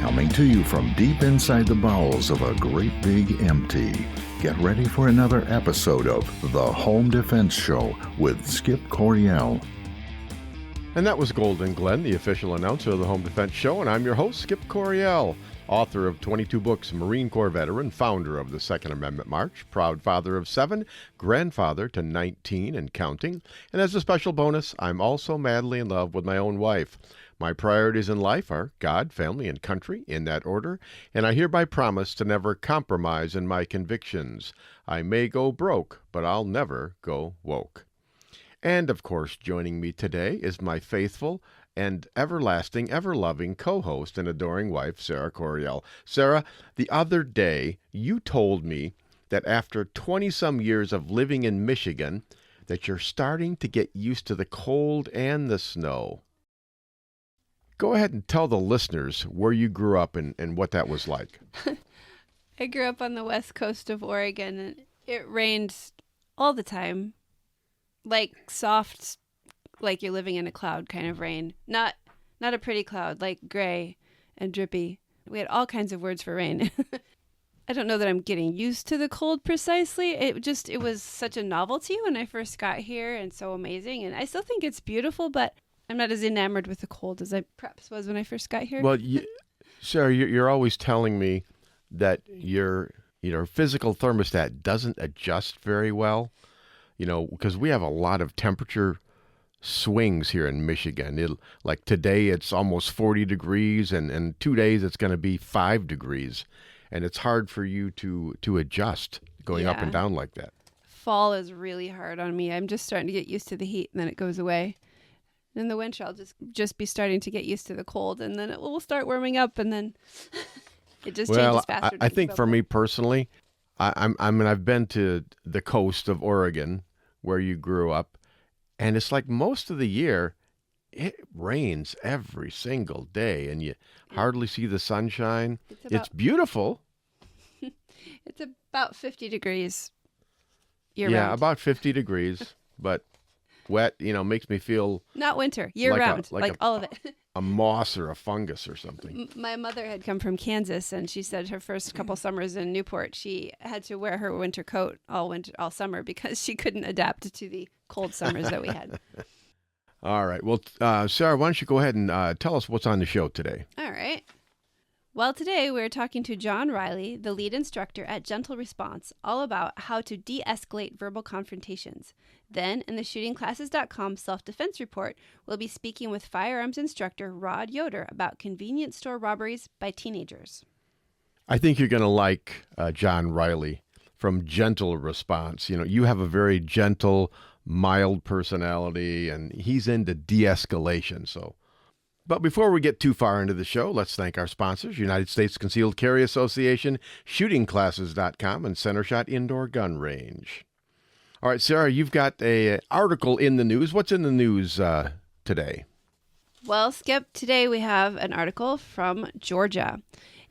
Coming to you from deep inside the bowels of a great big empty. Get ready for another episode of The Home Defense Show with Skip Coryell. And that was Golden Glenn, the official announcer of the Home Defense Show, and I'm your host, Skip Coryell, author of 22 books, Marine Corps veteran, founder of the Second Amendment March, proud father of 7, grandfather to 19 and counting, and as a special bonus, I'm also madly in love with my own wife. My priorities in life are God, family, and country, in that order, and I hereby promise to never compromise in my convictions. I may go broke, but I'll never go woke. And, of course, joining me today is my faithful and everlasting, ever-loving co-host and adoring wife, Sara Coryell. Sara, the other day, you told me that after 20-some years of living in Michigan, that you're starting to get used to the cold and the snow. Go ahead and tell the listeners where you grew up and what that was like. I grew up on the west coast of Oregon, and it rained all the time. Like soft, like you're living in a cloud kind of rain. Not a pretty cloud, like gray and drippy. We had all kinds of words for rain. I don't know that I'm getting used to the cold precisely. It was such a novelty when I first got here and so amazing. And I still think it's beautiful, but I'm not as enamored with the cold as I perhaps was when I first got here. Well, Sara, you're always telling me that your physical thermostat doesn't adjust very well. You know, because we have a lot of temperature swings here in Michigan. Like today, it's almost 40 degrees, and in 2 days, it's going to be 5 degrees. And it's hard for you to adjust going up and down like that. Fall is really hard on me. I'm just starting to get used to the heat, and then it goes away. In the winter, I'll just be starting to get used to the cold, and then it will start warming up, and then it just changes faster. I think for me personally, I've been to the coast of Oregon, where you grew up, and it's like most of the year it rains every single day and you hardly see the sunshine. It's beautiful. It's about 50 degrees year round. About 50 degrees, but wet, makes me feel not winter, year round, like all of it. A moss or a fungus or something. My mother had come from Kansas, and she said her first couple summers in Newport, she had to wear her winter coat all summer because she couldn't adapt to the cold summers that we had. All right. Well, Sara, why don't you go ahead and tell us what's on the show today? All right. Well, today we're talking to John Riley, the lead instructor at Gentle Response, all about how to de-escalate verbal confrontations. Then, in the shootingclasses.com self-defense report, we'll be speaking with firearms instructor Rod Yoder about convenience store robberies by teenagers. I think you're going to like John Riley from Gentle Response. You have a very gentle, mild personality, and he's into de-escalation, so... But before we get too far into the show, let's thank our sponsors, United States Concealed Carry Association, shootingclasses.com, and CenterShot Indoor Gun Range. All right, Sara, you've got an article in the news. What's in the news today? Well, Skip, today we have an article from Georgia.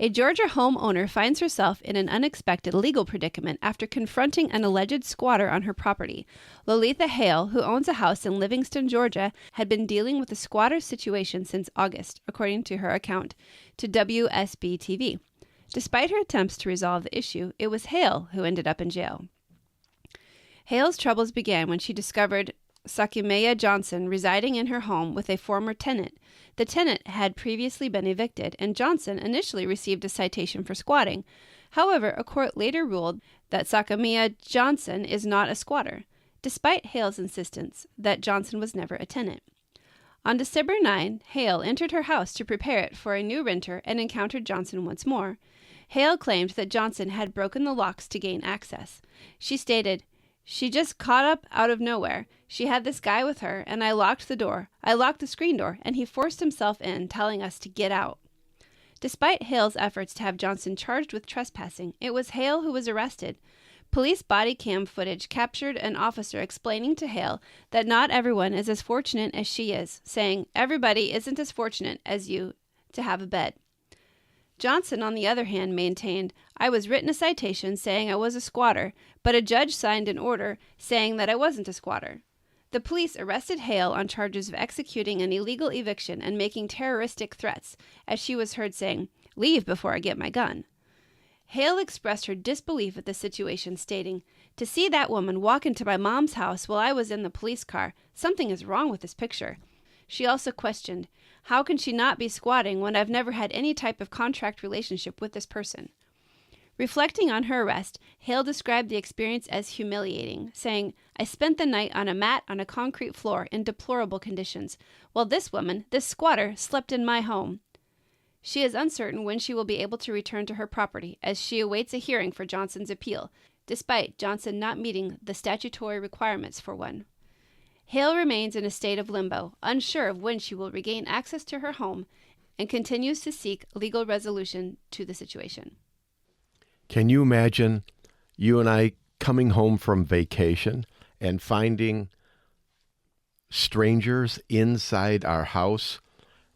A Georgia homeowner finds herself in an unexpected legal predicament after confronting an alleged squatter on her property. Lolitha Hale, who owns a house in Livingston, Georgia, had been dealing with a squatter situation since August, according to her account to WSB-TV. Despite her attempts to resolve the issue, it was Hale who ended up in jail. Hale's troubles began when she discovered Sakimeya Johnson residing in her home with a former tenant. The tenant had previously been evicted, and Johnson initially received a citation for squatting. However, a court later ruled that Sakimeya Johnson is not a squatter, despite Hale's insistence that Johnson was never a tenant. On December 9, Hale entered her house to prepare it for a new renter and encountered Johnson once more. Hale claimed that Johnson had broken the locks to gain access. She stated, "She just caught up out of nowhere. She had this guy with her, and I locked the door. I locked the screen door, and he forced himself in, telling us to get out." Despite Hale's efforts to have Johnson charged with trespassing, it was Hale who was arrested. Police body cam footage captured an officer explaining to Hale that not everyone is as fortunate as she is, saying, "Everybody isn't as fortunate as you to have a bed." Johnson, on the other hand, maintained, "I was written a citation saying I was a squatter, but a judge signed an order saying that I wasn't a squatter." The police arrested Hale on charges of executing an illegal eviction and making terroristic threats, as she was heard saying, Leave before I get my gun. Hale expressed her disbelief at the situation, stating, "To see that woman walk into my mom's house while I was in the police car, something is wrong with this picture." She also questioned, "How can she not be squatting when I've never had any type of contract relationship with this person?" Reflecting on her arrest, Hale described the experience as humiliating, saying, "I spent the night on a mat on a concrete floor in deplorable conditions, while this woman, this squatter, slept in my home." She is uncertain when she will be able to return to her property, as she awaits a hearing for Johnson's appeal, despite Johnson not meeting the statutory requirements for one. Hale remains in a state of limbo, unsure of when she will regain access to her home, and continues to seek legal resolution to the situation. Can you imagine you and I coming home from vacation and finding strangers inside our house,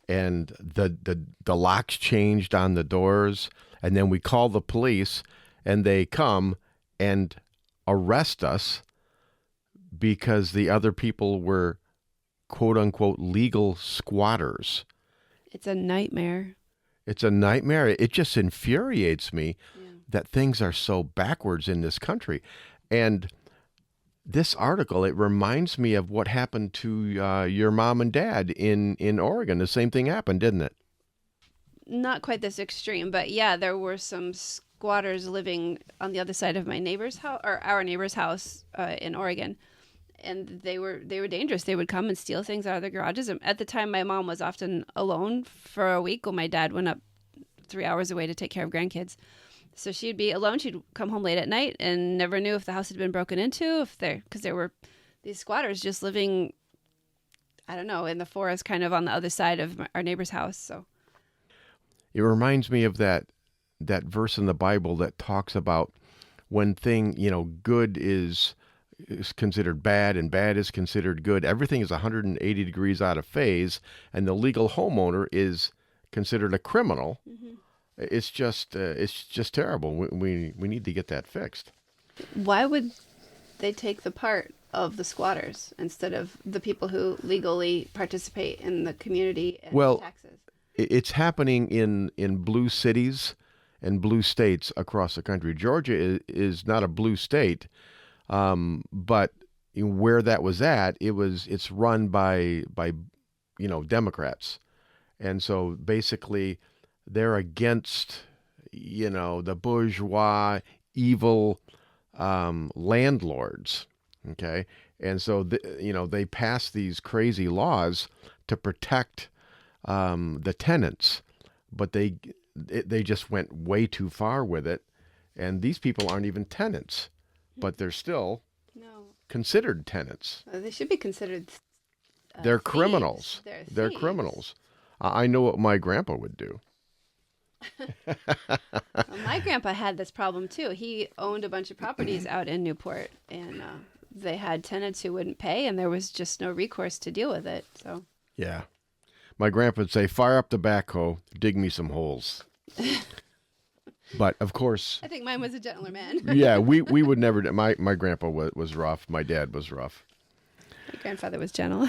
and the locks changed on the doors, and then we call the police and they come and arrest us because the other people were quote unquote legal squatters? It's a nightmare. It's a nightmare. It just infuriates me that things are so backwards in this country. And this article, it reminds me of what happened to your mom and dad in Oregon. The same thing happened, didn't it? Not quite this extreme, but yeah, there were some squatters living on the other side of my neighbor's house, or our neighbor's house in Oregon. And they were dangerous. They would come and steal things out of their garages. And at the time, my mom was often alone for a week when my dad went up 3 hours away to take care of grandkids. So she'd be alone. She'd come home late at night and never knew if the house had been broken into, because there were these squatters just living, I don't know, in the forest, kind of on the other side of our neighbor's house. So it reminds me of that verse in the Bible that talks about when good is considered bad and bad is considered good. Everything is 180 degrees out of phase, and the legal homeowner is considered a criminal. Mm-hmm. It's just terrible. We need to get that fixed. Why would they take the part of the squatters instead of the people who legally participate in the community and taxes? It's happening in blue cities and blue states across the country. Georgia is not a blue state, but where that was at, it's run by Democrats, and so basically they're against the bourgeois evil landlords. Okay, and so they pass these crazy laws to protect the tenants, but they just went way too far with it, and these people aren't even tenants, but they're still considered tenants. They should be considered they're thieves. Criminals. They're criminals. I know what my grandpa would do. Well, my grandpa had this problem too. He owned a bunch of properties out in Newport, and they had tenants who wouldn't pay, and there was just no recourse to deal with it. So yeah, my grandpa would say, "Fire up the backhoe, dig me some holes." But of course, I think mine was a gentler man. Yeah, we would never. My grandpa was rough. My dad was rough. My grandfather was gentle.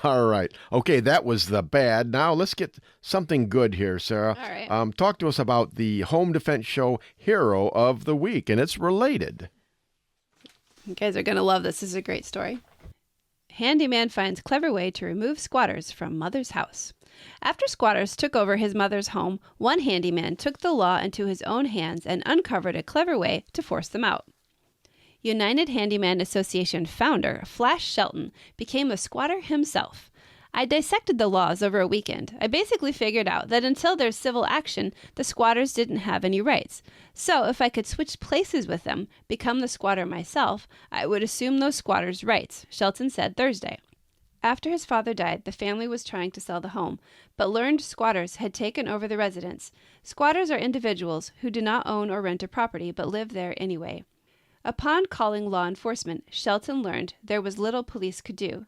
All right. Okay, that was the bad. Now let's get something good here, Sarah. All right. Talk to us about the Home Defense Show Hero of the Week, and it's related. You guys are going to love this. This is a great story. Handyman finds clever way to remove squatters from mother's house. After squatters took over his mother's home, one handyman took the law into his own hands and uncovered a clever way to force them out. United Handyman Association founder Flash Shelton became a squatter himself. I dissected the laws over a weekend. I basically figured out that until there's civil action, the squatters didn't have any rights. So if I could switch places with them, become the squatter myself, I would assume those squatters' rights, Shelton said Thursday. After his father died, the family was trying to sell the home, but learned squatters had taken over the residence. Squatters are individuals who do not own or rent a property, but live there anyway. Upon calling law enforcement, Shelton learned there was little police could do.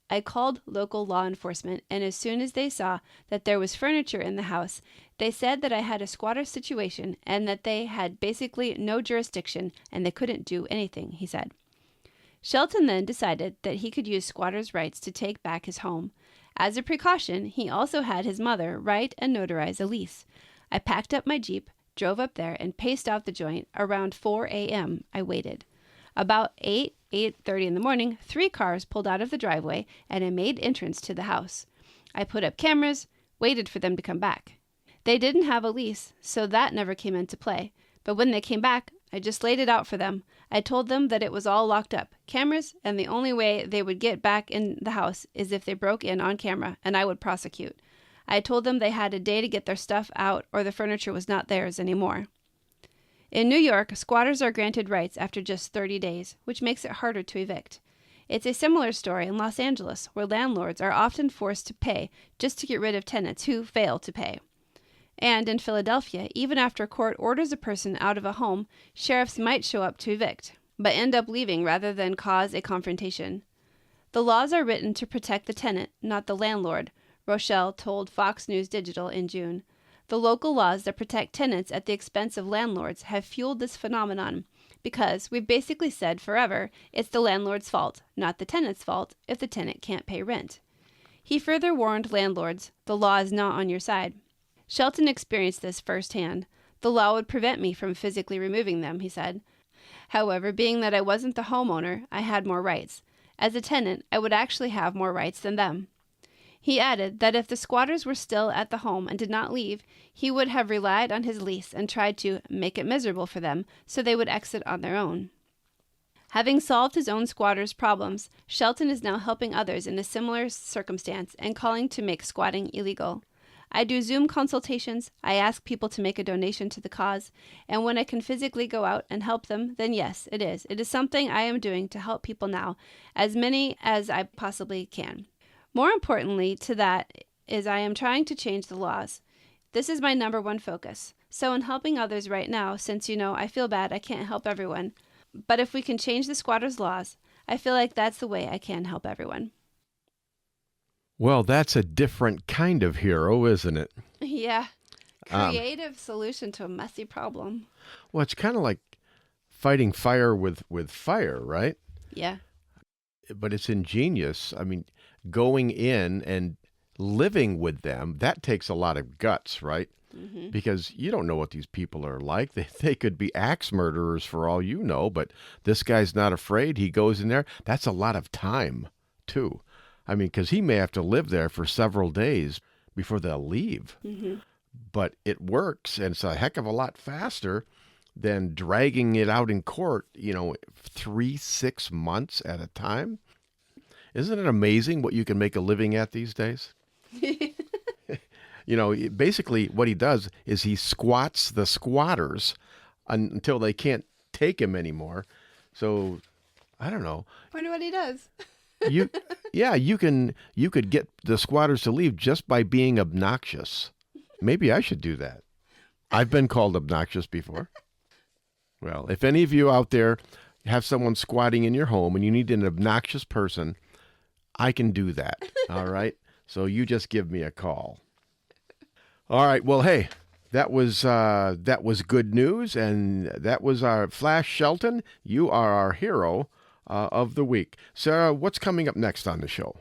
I called local law enforcement, and as soon as they saw that there was furniture in the house, they said that I had a squatter situation and that they had basically no jurisdiction and they couldn't do anything, he said. Shelton then decided that he could use squatters' rights to take back his home. As a precaution, he also had his mother write and notarize a lease. I packed up my Jeep, drove up there, and paced out the joint. Around 4 a.m., I waited. About 8:30 in the morning, 3 cars pulled out of the driveway, and I made entrance to the house. I put up cameras, waited for them to come back. They didn't have a lease, so that never came into play. But when they came back, I just laid it out for them. I told them that it was all locked up, cameras, and the only way they would get back in the house is if they broke in on camera, and I would prosecute. I told them they had a day to get their stuff out or the furniture was not theirs anymore. In New York, squatters are granted rights after just 30 days, which makes it harder to evict. It's a similar story in Los Angeles, where landlords are often forced to pay just to get rid of tenants who fail to pay. And in Philadelphia, even after a court orders a person out of a home, sheriffs might show up to evict, but end up leaving rather than cause a confrontation. The laws are written to protect the tenant, not the landlord, Rochelle told Fox News Digital in June. The local laws that protect tenants at the expense of landlords have fueled this phenomenon because we've basically said forever it's the landlord's fault, not the tenant's fault, if the tenant can't pay rent. He further warned landlords, the law is not on your side. Shelton experienced this firsthand. The law would prevent me from physically removing them, he said. However, being that I wasn't the homeowner, I had more rights. As a tenant, I would actually have more rights than them. He added that if the squatters were still at the home and did not leave, he would have relied on his lease and tried to make it miserable for them so they would exit on their own. Having solved his own squatters' problems, Shelton is now helping others in a similar circumstance and calling to make squatting illegal. I do Zoom consultations, I ask people to make a donation to the cause, and when I can physically go out and help them, then yes, it is. It is something I am doing to help people now, as many as I possibly can. More importantly to that is I am trying to change the laws. This is my number one focus. So in helping others right now, since I feel bad I can't help everyone, but if we can change the squatters' laws, I feel like that's the way I can help everyone. Well, that's a different kind of hero, isn't it? Yeah. Creative solution to a messy problem. Well, it's kind of like fighting fire with fire, right? Yeah. But it's ingenious. I mean, going in and living with them, that takes a lot of guts, right? Mm-hmm. Because you don't know what these people are like. They could be axe murderers for all you know, but this guy's not afraid. He goes in there. That's a lot of time, too. I mean, because he may have to live there for several days before they'll leave. Mm-hmm. But it works, and it's a heck of a lot faster than dragging it out in court, 3-6 months at a time. Isn't it amazing what you can make a living at these days? Basically what he does is he squats the squatters until they can't take him anymore. So, I don't know. Wonder what he does. You could get the squatters to leave just by being obnoxious. Maybe I should do that. I've been called obnoxious before. Well, if any of you out there have someone squatting in your home and you need an obnoxious person, I can do that. All right. So you just give me a call. All right. Well, hey, that was good news, and that was our Flash Shelton. You are our hero of the week. Sarah, what's coming up next on the show?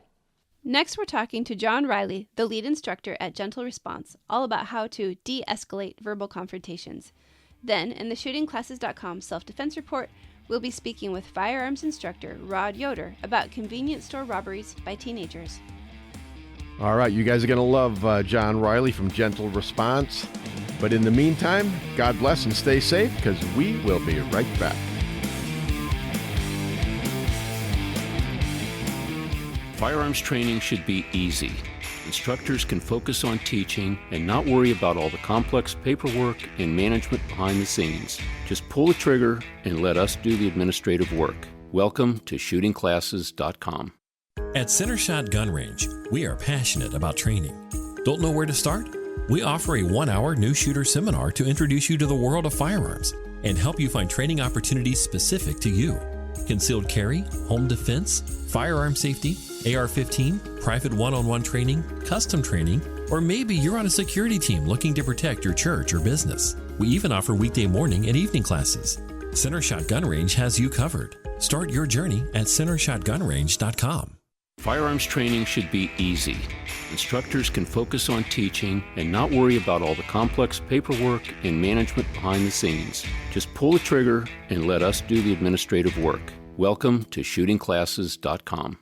Next, we're talking to John Riley, the lead instructor at Gentle Response, all about how to de-escalate verbal confrontations. Then, in the shootingclasses.com self-defense report, we'll be speaking with firearms instructor Rod Yoder about convenience store robberies by teenagers. All right, you guys are going to love John Riley from Gentle Response. But in the meantime, God bless and stay safe, because we will be right back. Firearms training should be easy. Instructors can focus on teaching and not worry about all the complex paperwork and management behind the scenes. Just pull the trigger and let us do the administrative work. Welcome to shootingclasses.com. At Center Shot Gun Range, we are passionate about training. Don't know where to start? We offer a 1-hour new shooter seminar to introduce you to the world of firearms and help you find training opportunities specific to you. Concealed carry, home defense, firearm safety, AR-15, private one-on-one training, custom training, or maybe you're on a security team looking to protect your church or business. We even offer weekday morning and evening classes. Center Shot Gun Range has you covered. Start your journey at centershotgunrange.com. Firearms training should be easy. Instructors can focus on teaching and not worry about all the complex paperwork and management behind the scenes. Just pull the trigger and let us do the administrative work. Welcome to shootingclasses.com.